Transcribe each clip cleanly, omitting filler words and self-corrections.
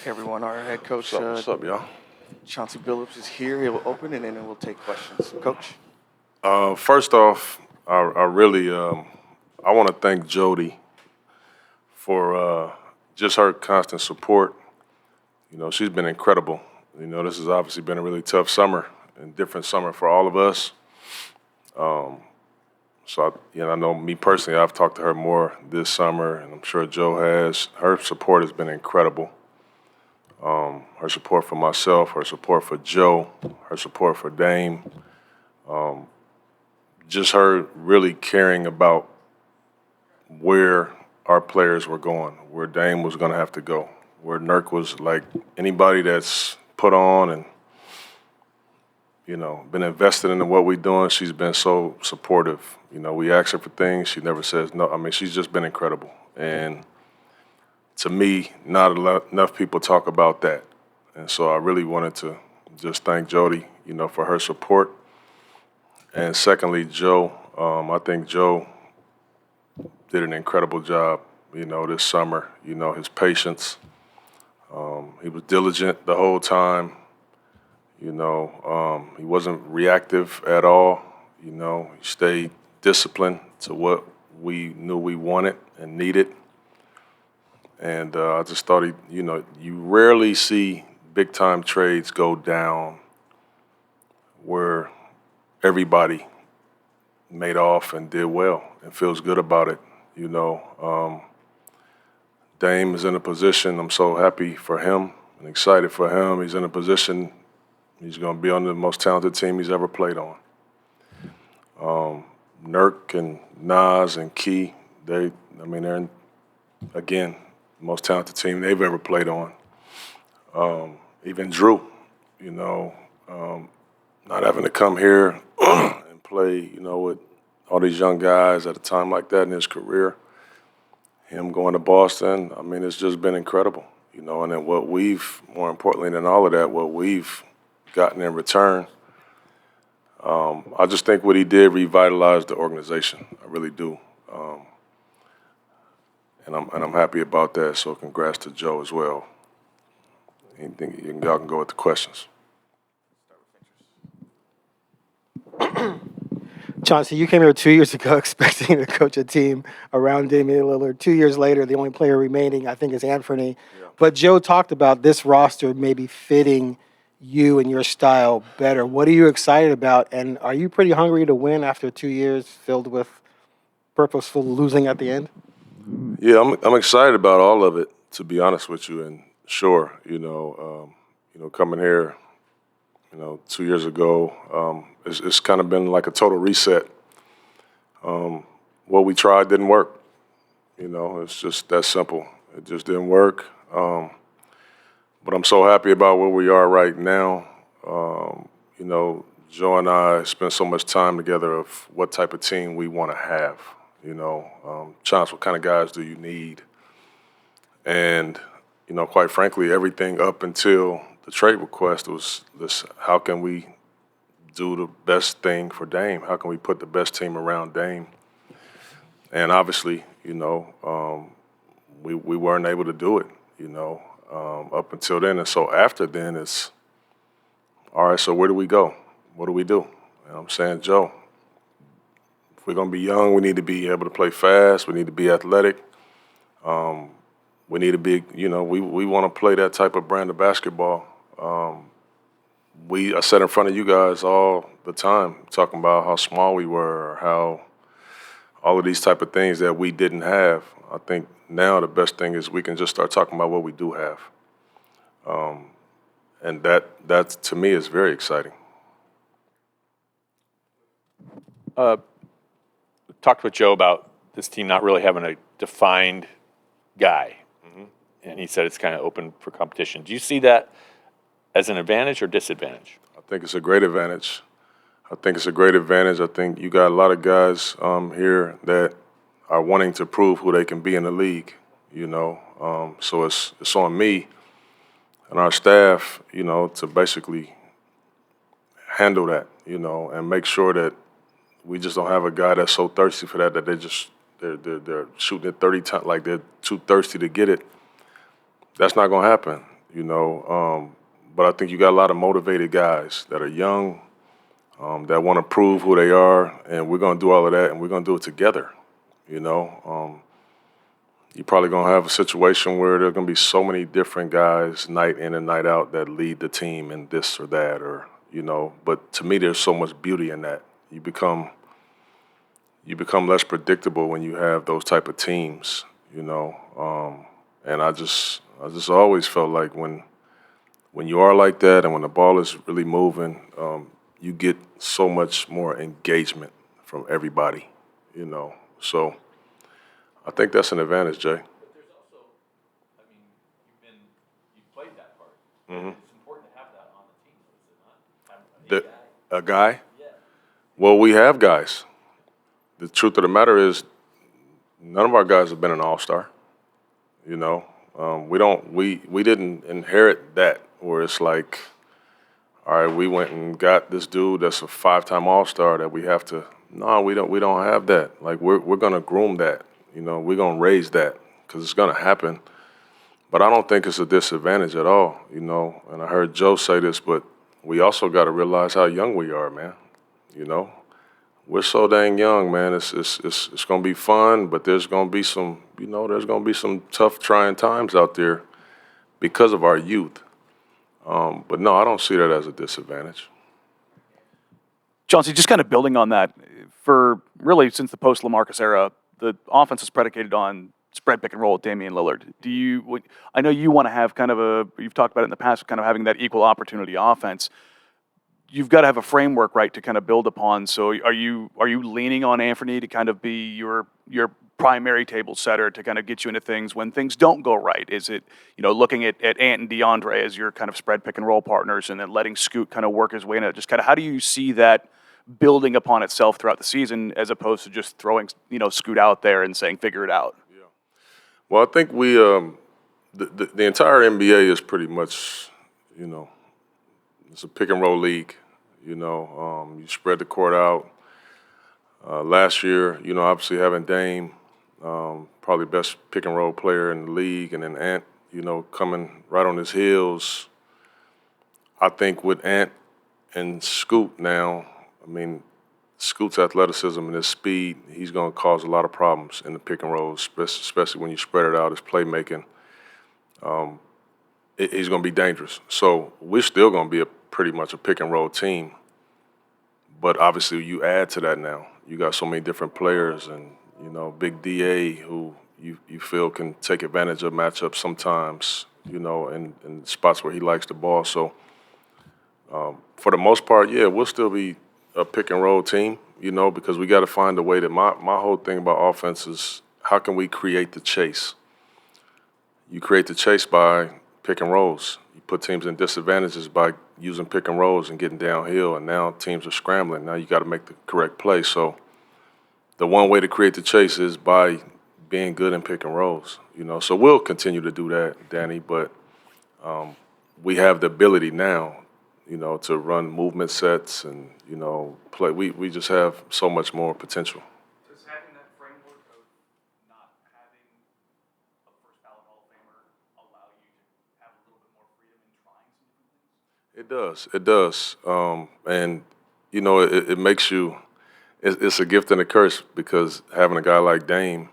Hey everyone, our head coach What's up, y'all? Chauncey Billups is here. He'll open and then we'll take questions. Coach? First off, I really I want to thank Jody for just her constant support. You know, she's been incredible. You know, this has obviously been a really tough summer and different summer for all of us. I know me personally, I've talked to her more this summer, and I'm sure Joe has. Her support has been incredible. Her support for myself, her support for Joe, her support for Dame. Just her really caring about where our players were going, where Dame was going to have to go, where Nurk was like anybody that's put on and, you know, been invested into what we're doing. She's been so supportive. You know, we ask her for things. She never says no. I mean, she's just been incredible. And to me, not enough people talk about that. And so I really wanted to just thank Jody, you know, for her support. And secondly, Joe, I think Joe did an incredible job, you know, this summer. You know, his patience. He was diligent the whole time. You know, he wasn't reactive at all. You know, he stayed disciplined to what we knew we wanted and needed. And I just thought you rarely see big time trades go down where everybody made off and did well and feels good about it. You know, Dame is in a position, I'm so happy for him and excited for him. He's in a position, he's going to be on the most talented team he's ever played on. Nurk and Nas and Key, they're again, most talented team they've ever played on. Even Drew, you know, not having to come here and play, you know, with all these young guys at a time like that in his career. Him going to Boston, I mean, it's just been incredible, you know. And then more importantly than all of that, what we've gotten in return, I just think what he did revitalized the organization. I really do. And I'm happy about that. So congrats to Joe as well. Y'all can go with the questions. Chauncey, you came here 2 years ago expecting to coach a team around Damian Lillard. 2 years later, the only player remaining, I think, is Anthony. Yeah. But Joe talked about this roster maybe fitting you and your style better. What are you excited about? And are you pretty hungry to win after 2 years filled with purposeful losing at the end? Yeah, I'm excited about all of it, to be honest with you. And sure, coming here, 2 years ago, it's kind of been like a total reset. What we tried didn't work. You know, it's just that simple. It just didn't work. But I'm so happy about where we are right now. Joe and I spent so much time together of what type of team we want to have. Chauncey, what kind of guys do you need? And, quite frankly, everything up until the trade request was this: how can we do the best thing for Dame? How can we put the best team around Dame? And obviously, we weren't able to do it, up until then. And so after then, it's, all right, so where do we go? What do we do? And I'm saying, Joe, if we're going to be young, we need to be able to play fast. We need to be athletic. We need to be, we want to play that type of brand of basketball. I sat in front of you guys all the time talking about how small we were, or how all of these type of things that we didn't have. I think now the best thing is we can just start talking about what we do have. And that to me is very exciting. Talked with Joe about this team not really having a defined guy. Mm-hmm. And he said it's kind of open for competition. Do you see that as an advantage or disadvantage? I think it's a great advantage. I think you got a lot of guys here that are wanting to prove who they can be in the league, So it's on me and our staff, to basically handle that, and make sure that we just don't have a guy that's so thirsty for that they're shooting it 30 times, like they're too thirsty to get it. That's not going to happen. you know. But I think you got a lot of motivated guys that are young, that want to prove who they are, and we're going to do all of that, and we're going to do it together, you know. You're probably going to have a situation where there are going to be so many different guys night in and night out that lead the team in this or that, or, you know. But to me, there's so much beauty in that. You become less predictable when you have those type of teams, you know. And I just always felt like when you are like that and when the ball is really moving, you get so much more engagement from everybody, you know. So I think that's an advantage, Jay. But there's also, I mean, you've played that part. Mm-hmm. It's important to have that on the team, is it not? A guy? Yeah. Well, we have guys. The truth of the matter is, none of our guys have been an all-star. You know, we didn't inherit that where it's like, all right, we went and got this dude that's a 5-time all-star that we have to. No, we don't have that. Like we're gonna groom that. You know, we're gonna raise that because it's gonna happen. But I don't think it's a disadvantage at all. You know, and I heard Joe say this, but we also got to realize how young we are, man. You know. We're so dang young, man. It's gonna be fun, but there's gonna be some, you know, there's gonna be some tough, trying times out there because of our youth. But no, I don't see that as a disadvantage. Chauncey, just kind of building on that, for really since the post-LaMarcus era, the offense is predicated on spread pick and roll with Damian Lillard. I know you want to have kind of you've talked about it in the past, kind of having that equal opportunity offense. You've got to have a framework, right, to kind of build upon. So are you leaning on Anthony to kind of be your primary table setter to kind of get you into things when things don't go right? Is it, you know, looking at Ant and DeAndre as your kind of spread pick and roll partners and then letting Scoot kind of work his way in it? Just kind of how do you see that building upon itself throughout the season as opposed to just throwing, you know, Scoot out there and saying, figure it out? Yeah. Well, I think we, the entire NBA is pretty much, you know, it's a pick and roll league. You know, you spread the court out. Last year, you know, obviously having Dame, probably best pick and roll player in the league, and then Ant, you know, coming right on his heels. I think with Ant and Scoot now, I mean, Scoot's athleticism and his speed, he's going to cause a lot of problems in the pick and roll, especially when you spread it out, his playmaking. He's going to be dangerous. So we're still going to be pretty much a pick and roll team. But obviously you add to that now. You got so many different players and, you know, Big DA who you feel can take advantage of matchups sometimes, you know, in spots where he likes the ball. So for the most part, yeah, we'll still be a pick and roll team, you know, because we got to find a way that my whole thing about offense is how can we create the chase? You create the chase by pick and rolls. You put teams in disadvantages by using pick and rolls and getting downhill, and now teams are scrambling. Now you got to make the correct play. So the one way to create the chase is by being good in pick and rolls, you know. So we'll continue to do that, Danny, but we have the ability now, you know, to run movement sets and, you know, play. We just have so much more potential. Does having that framework of not having a first ballot Hall of Famer allow you to have a little bit more freedom in trying some different things? It does. And, you know, it makes you, it's a gift and a curse because having a guy like Dame,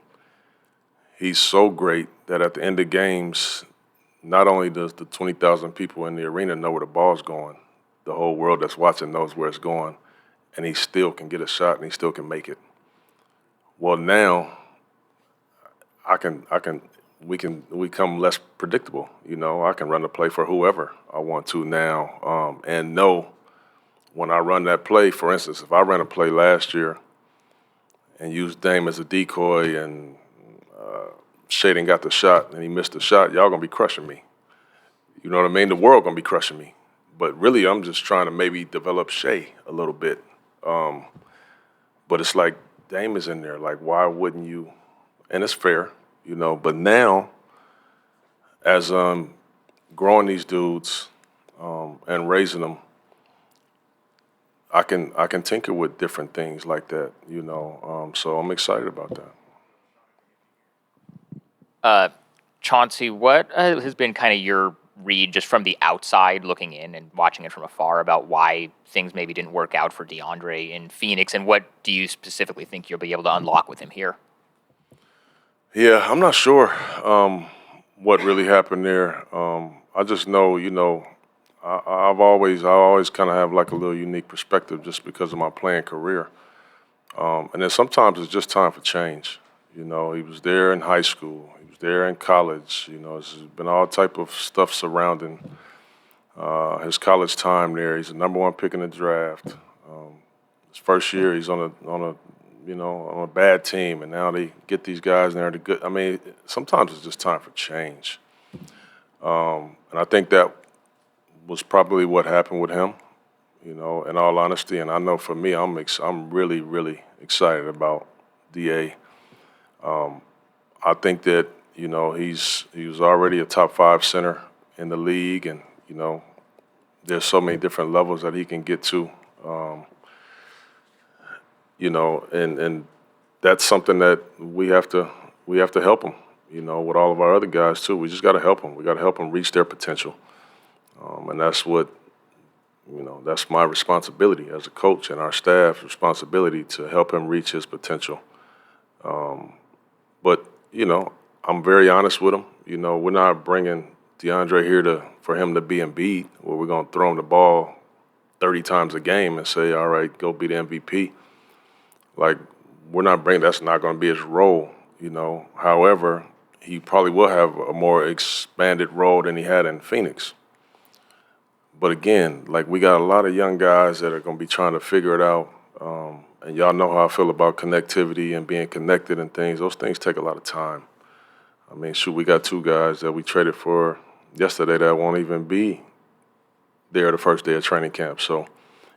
he's so great that at the end of games, not only does the 20,000 people in the arena know where the ball's going, the whole world that's watching knows where it's going, and he still can get a shot and he still can make it. Well, now we become less predictable. You know, I can run the play for whoever I want to now, and know when I run that play. For instance, if I ran a play last year and used Dame as a decoy and Shaden got the shot and he missed the shot, y'all gonna be crushing me. You know what I mean? The world gonna be crushing me. But really, I'm just trying to maybe develop Shea a little bit. But it's like Dame is in there. Like, why wouldn't you? And it's fair, you know. But now, as growing these dudes and raising them, I can tinker with different things like that, you know. So I'm excited about that. Chauncey, what has been kind of your read just from the outside looking in and watching it from afar about why things maybe didn't work out for DeAndre in Phoenix, and what do you specifically think you'll be able to unlock with him here? Yeah, I'm not sure what really happened there. I just know, I always kind of have like a little unique perspective just because of my playing career. And then sometimes it's just time for change. He was there in high school. He was there in college. There's been all type of stuff surrounding his college time there. He's the #1 pick in the draft. His first year, he's on a bad team, and now they get these guys and they're the good. I mean, sometimes it's just time for change. And I think that was probably what happened with him, in all honesty. And I know for me, I'm really, really excited about DA. I think that, he was already a top 5 center in the league, and, there's so many different levels that he can get to. And that's something that we have to help him, with all of our other guys too. We just got to help them. We got to help them reach their potential. And that's what, that's my responsibility as a coach and our staff's responsibility to help him reach his potential. But, I'm very honest with him. We're not bringing DeAndre here for him to be Embiid, where we're going to throw him the ball 30 times a game and say, all right, go be the MVP. Like, that's not going to be his role, However, he probably will have a more expanded role than he had in Phoenix. But again, like, we got a lot of young guys that are going to be trying to figure it out. And y'all know how I feel about connectivity and being connected and things. Those things take a lot of time. I mean, shoot, we got 2 guys that we traded for yesterday that won't even be there the first day of training camp. So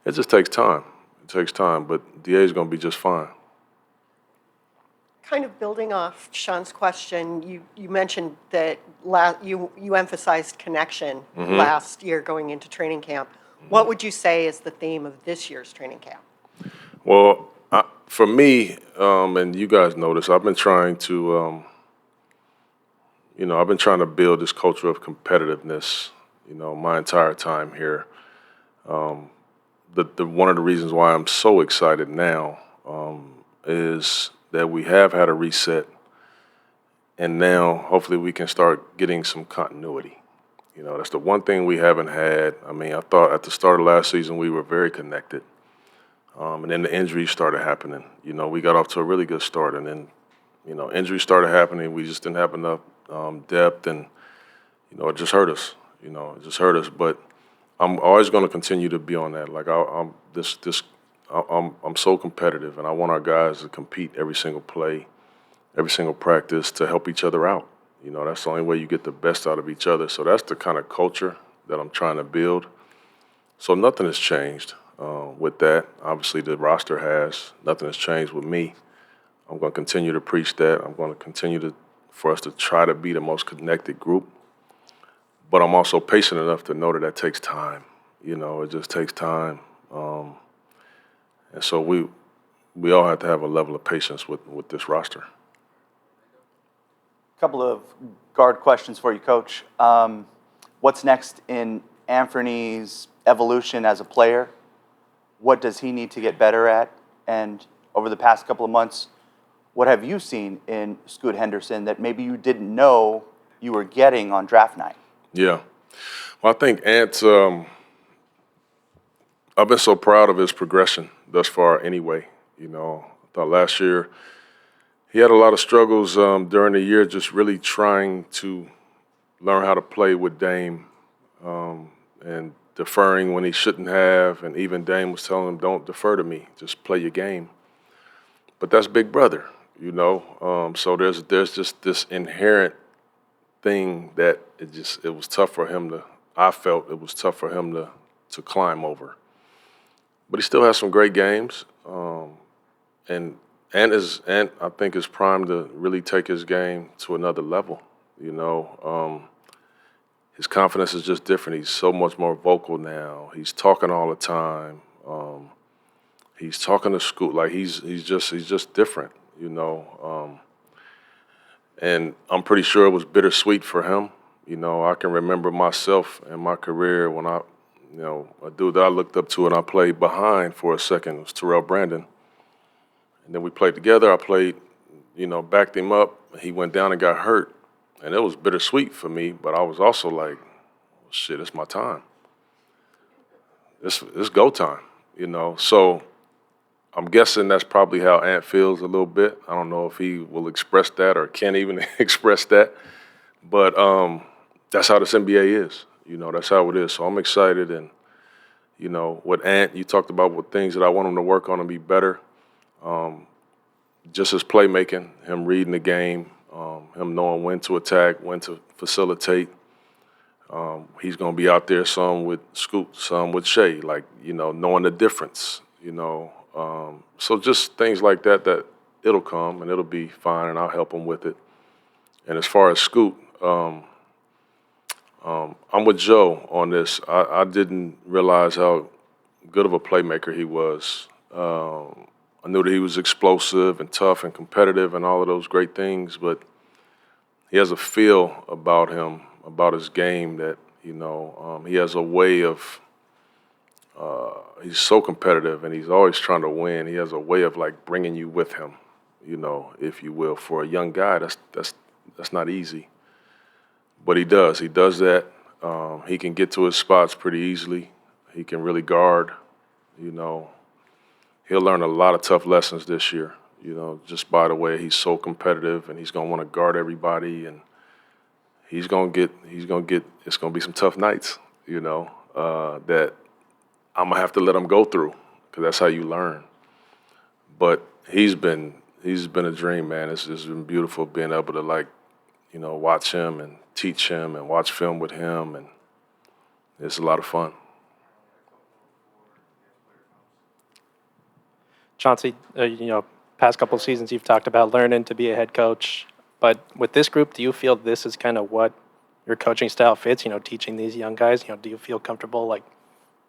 it just takes time. It takes time. But DA is going to be just fine. Kind of building off Sean's question, you mentioned that you emphasized connection last year going into training camp. What would you say is the theme of this year's training camp? Well, for me, and you guys know this, I've been trying to, build this culture of competitiveness, my entire time here. One of the reasons why I'm so excited now is that we have had a reset, and now hopefully we can start getting some continuity. That's the one thing we haven't had. I mean, I thought at the start of last season we were very connected, and then the injuries started happening. We got off to a really good start, and then, injuries started happening. We just didn't have enough depth, and, it just hurt us. It just hurt us. But I'm always going to continue to be on that. Like, I'm so competitive, and I want our guys to compete every single play, every single practice, to help each other out. That's the only way you get the best out of each other. So that's the kind of culture that I'm trying to build. So nothing has changed with that. Obviously, the roster has. Nothing has changed with me. I'm going to continue to preach that. I'm going to continue for us to try to be the most connected group. But I'm also patient enough to know that takes time. It just takes time. And so we all have to have a level of patience with this roster. Couple of guard questions for you, Coach. What's next in Anthony's evolution as a player? What does he need to get better at? And over the past couple of months, what have you seen in Scoot Henderson that maybe you didn't know you were getting on draft night? Yeah. Well, I think Ant, I've been so proud of his progression thus far anyway. I thought last year he had a lot of struggles during the year, just really trying to learn how to play with Dame and deferring when he shouldn't have. And even Dame was telling him, don't defer to me, just play your game. But that's Big Brother, So there's just this inherent thing that it was tough for him I felt it was tough for him to climb over. But he still has some great games. And I think is primed to really take his game to another level. His confidence is just different. He's so much more vocal now. He's talking all the time. He's talking to school like he's just different. And I'm pretty sure it was bittersweet for him. You know, I can remember myself in my career when a dude that I looked up to and I played behind for a second was Terrell Brandon. And then we played together. I played, backed him up. He went down and got hurt. And it was bittersweet for me, but I was also like, shit, it's my time. It's go time, So I'm guessing that's probably how Ant feels a little bit. I don't know if he will express that or can even express that. But that's how this NBA is. That's how it is. So I'm excited. And, with Ant, you talked about what things that I want him to work on and be better. Just his playmaking, him reading the game, him knowing when to attack, when to facilitate. He's going to be out there some with Scoot, some with Shea, knowing the difference, So just things like that it'll come and it'll be fine and I'll help him with it. And as far as Scoot, I'm with Joe on this. I didn't realize how good of a playmaker he was. I knew that he was explosive and tough and competitive and all of those great things, but he has a feel about him, about his game that, he has a way of, he's so competitive and he's always trying to win. He has a way of bringing you with him, if you will. For a young guy, that's not easy. But he does that. He can get to his spots pretty easily. He can really guard, He'll learn a lot of tough lessons this year, just by the way he's so competitive and he's going to want to guard everybody and it's going to be some tough nights, that I'm going to have to let him go through because that's how you learn. But he's been a dream, man. It's been beautiful being able to watch him and teach him and watch film with him, and it's a lot of fun. Chauncey, past couple of seasons you've talked about learning to be a head coach, but with this group, do you feel this is kind of what your coaching style fits? Teaching these young guys. Do you feel comfortable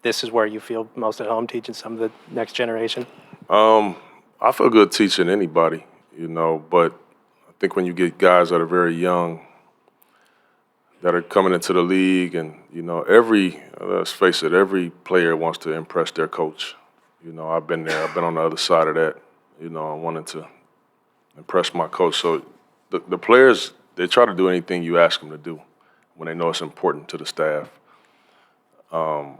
this is where you feel most at home teaching some of the next generation? I feel good teaching anybody, but I think when you get guys that are very young, that are coming into the league, and let's face it, every player wants to impress their coach. I've been there. I've been on the other side of that. I wanted to impress my coach. So the players, they try to do anything you ask them to do when they know it's important to the staff. I'm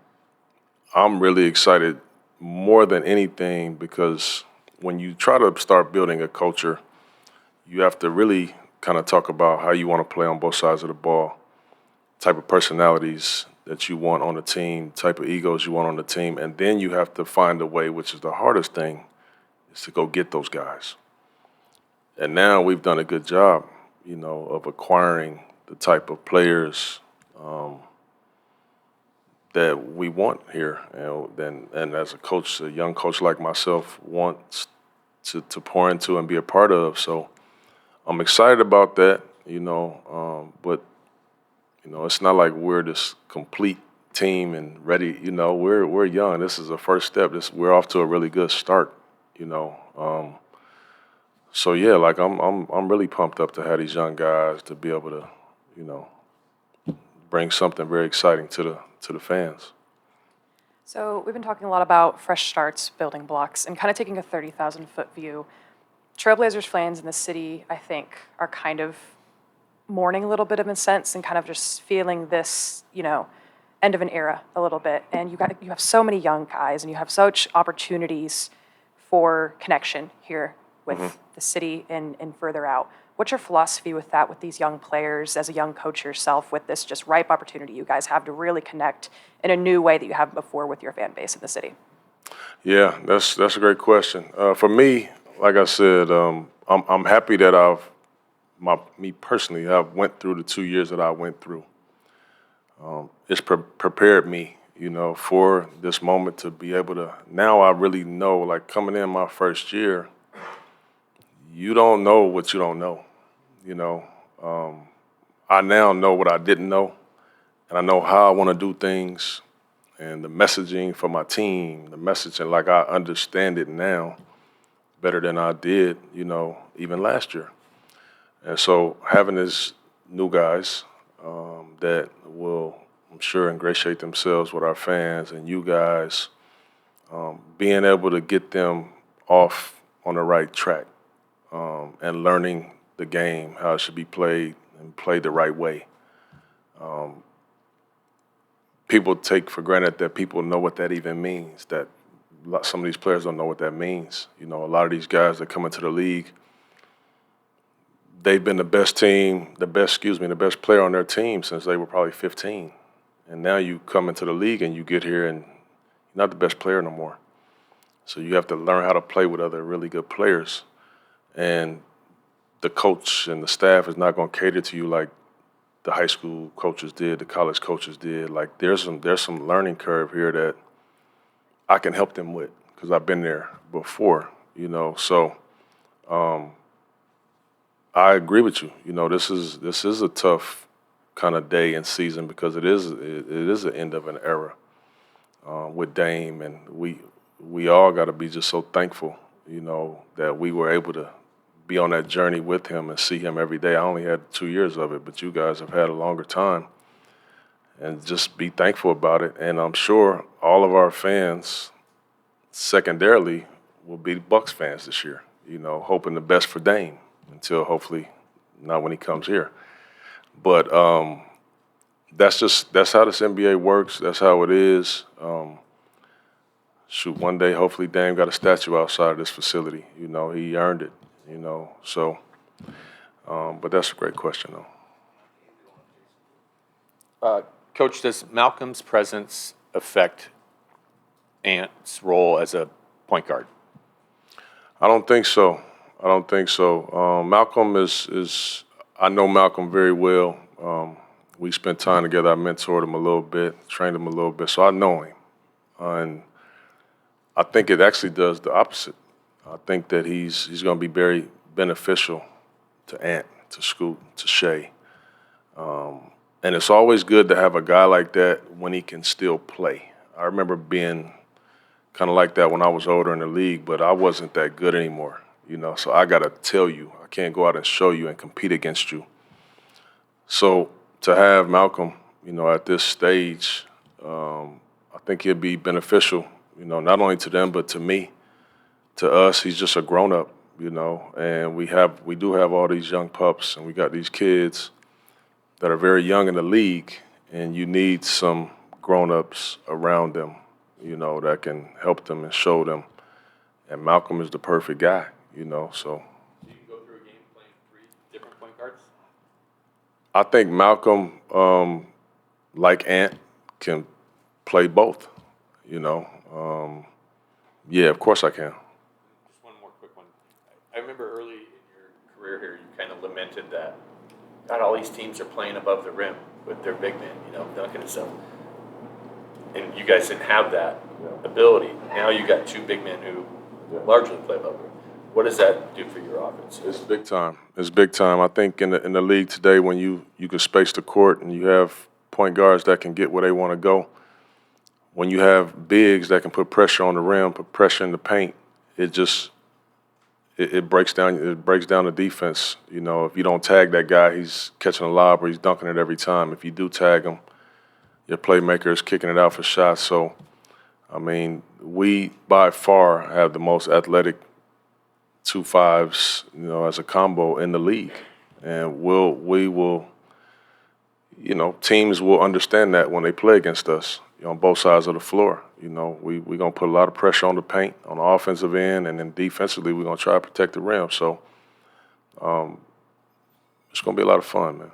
really excited more than anything because when you try to start building a culture, you have to really kind of talk about how you want to play on both sides of the ball, type of personalities that you want on the team, type of egos you want on the team, and then you have to find a way, which is the hardest thing, is to go get those guys. And now we've done a good job, of acquiring the type of players that we want here. And as a coach, a young coach like myself wants to pour into and be a part of. So I'm excited about that, but it's not like we're this complete team and ready. We're young. This is a first step. We're off to a really good start. So yeah, I'm really pumped up to have these young guys to be able to, bring something very exciting to the fans. So we've been talking a lot about fresh starts, building blocks, and kind of taking a 30,000-foot view. Trailblazers fans in the city, I think, are kind of mourning a little bit of a sense and kind of just feeling this, end of an era a little bit. And you have so many young guys and you have such opportunities for connection here with the city and further out. What's your philosophy with that, with these young players, as a young coach yourself, with this just ripe opportunity you guys have to really connect in a new way that you haven't before with your fan base in the city? Yeah, that's a great question. For me, like I said, I'm happy that me personally, I've went through the 2 years that I went through. It's prepared me, for this moment to be able to. Now I really know, coming in my first year, you don't know what you don't know. I now know what I didn't know, and I know how I want to do things, and the messaging for my team, the messaging, I understand it now better than I did, even last year. And so having these new guys, that will, I'm sure, ingratiate themselves with our fans and you guys, being able to get them off on the right track and learning the game, how it should be played and played the right way. People take for granted that people know what that even means, that some of these players don't know what that means. You know, a lot of these guys that come into the league, they've been the best player on their team since they were probably 15. And now you come into the league and you get here and you're not the best player no more. So you have to learn how to play with other really good players. And the coach and the staff is not going to cater to you like the high school coaches did, the college coaches did. Like there's some learning curve here that I can help them with because I've been there before, you know. So I agree with you. You know, this is a tough kind of day and season because it is the end of an era with Dame, and we all got to be just so thankful, you know, that we were able to be on that journey with him and see him every day. I only had 2 years of it, but you guys have had a longer time, and just be thankful about it. And I'm sure all of our fans, secondarily, will be Bucks fans this year, you know, hoping the best for Dame until hopefully not when he comes here. But that's how this NBA works. That's how it is. One day, hopefully, Dame got a statue outside of this facility. You know, he earned it, you know. So, but that's a great question, though. Coach, does Malcolm's presence affect Ant's role as a point guard? I don't think so. Malcolm is I know Malcolm very well. We spent time together. I mentored him a little bit, trained him a little bit, so I know him. And I think it actually does the opposite. I think that he's going to be very beneficial to Ant, to Scoot, to Shea. And it's always good to have a guy like that when he can still play. I remember being kind of like that when I was older in the league, but I wasn't that good anymore, you know. So I got to tell you, I can't go out and show you and compete against you. So to have Malcolm, you know, at this stage, I think he'll be beneficial, you know, not only to them but to me, to us. He's just a grown-up, you know, and we do have all these young pups, and we got these kids that are very young in the league, and you need some grown-ups around them, you know, that can help them and show them. And Malcolm is the perfect guy, you know, so. You can go through a game playing 3 different point guards? I think Malcolm, like Ant, can play both, you know. Yeah, of course I can. Just one more quick one. I remember early in your career here, you kind of lamented that, God, all these teams are playing above the rim with their big men, you know, dunking and stuff. And you guys didn't have that ability. Now you got 2 big men who largely play above the rim. What does that do for your offense? It's big time. It's big time. I think in the league today, when you can space the court and you have point guards that can get where they want to go, when you have bigs that can put pressure on the rim, put pressure in the paint, it breaks down the defense. You know, if you don't tag that guy, he's catching a lob or he's dunking it every time. If you do tag him, your playmaker is kicking it out for shots. So, I mean, we by far have the most athletic 2-5s, you know, as a combo in the league. And we will, you know, teams will understand that when they play against us, you know, on both sides of the floor. You know, we're going to put a lot of pressure on the paint, on the offensive end, and then defensively we're going to try to protect the rim. So it's going to be a lot of fun, man.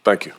Thank you.